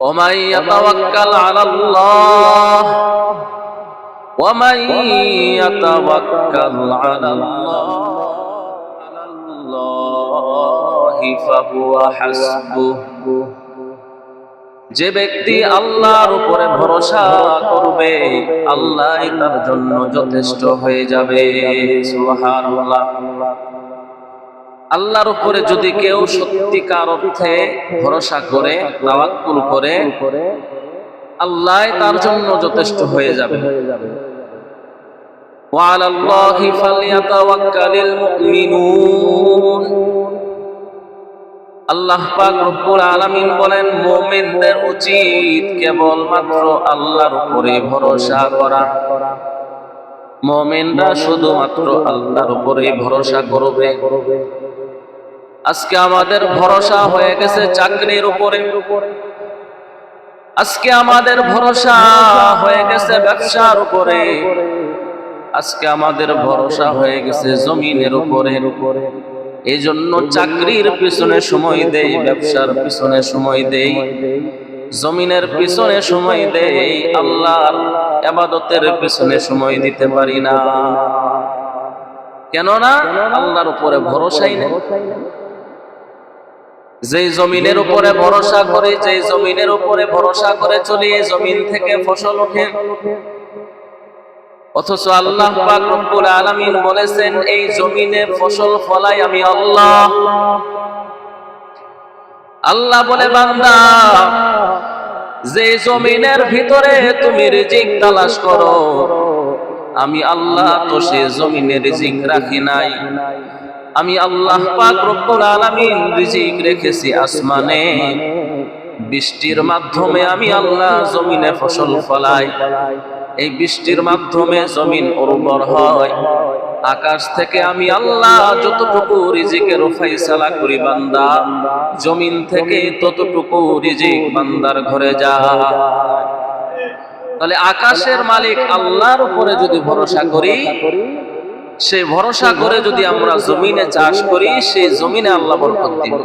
ومن يتوكل على الله ومن يتوكل على الله فهو حسبه। যে ব্যক্তি আল্লাহর উপরে ভরসা করবে আল্লাহই তার জন্য যথেষ্ট হয়ে যাবে। সুবহানাল্লাহ। আল্লাহর উপরে যদি কেউ সত্যিকার অর্থে ভরসা করে, তাওয়াক্কুল করে, আল্লাহই তার জন্য যথেষ্ট হয়ে যাবে। ওয়া আলাল্লাহি ফালইয়াতাওয়াক্কালিল মুমিনুন। আল্লাহ পাক রব্বুল আলামিন বলেন, মুমিনদের উচিত কেবলমাত্র আল্লাহর উপরে ভরসা করা। মুমিনরা শুধুমাত্র আল্লাহর উপরে ভরসা করবে। আজকে আমাদের ভরসা হয়ে গেছে চাকরির উপরে, আজকে আমাদের ভরসা হয়ে গেছে ব্যবসার উপরে, আজকে আমাদের ভরসা হয়ে গেছে জমিনের উপরে। এই জন্য চাকরির পিছনে সময় দেই, ব্যবসার পিছনে সময় দেই, জমিনের পিছনে সময় দেই, আল্লাহর ইবাদতের পিছনে সময় দিতে পারি না। কেননা আল্লাহর উপরে ভরসাই নেই। যেই জমিনের উপরে ভরসা করে, যেই জমিনের উপরে ভরসা করে চলি, এই জমিন থেকে ফসল ওঠে। অথচ আল্লাহ পাক রব্বুল আলামিন বলেছেন, এই জমিনে ফসল ফলাই আমি আল্লাহ। আল্লাহ বলে, বান্দা, যে জমিনের ভিতরে তুমি রিজিক তালাশ করো, আমি আল্লাহ তো সে জমিনে রিজিক রাখি নাই। আমি আল্লাহ পাক রব্বুল আলামিন রিজিক রেখেছি আসমানে। বৃষ্টির মাধ্যমে আমি আল্লাহ জমিনে ফসল ফলাই। এই বৃষ্টির মাধ্যমে জমিন উর্বর হয়। আকাশ থেকে আমি আল্লাহ যতটুকু রিজিকের ফায়সালা করি বান্দা, জমিন থেকে ততটুকু রিজিক বান্দার ঘরে যায়। তাহলে আকাশের মালিক আল্লাহর উপরে যদি ভরসা করি, সে ভরসা করে যদি আমরা জমিনে চাষ করি, সেই জমিনে আল্লাহ বরকত দিবেন।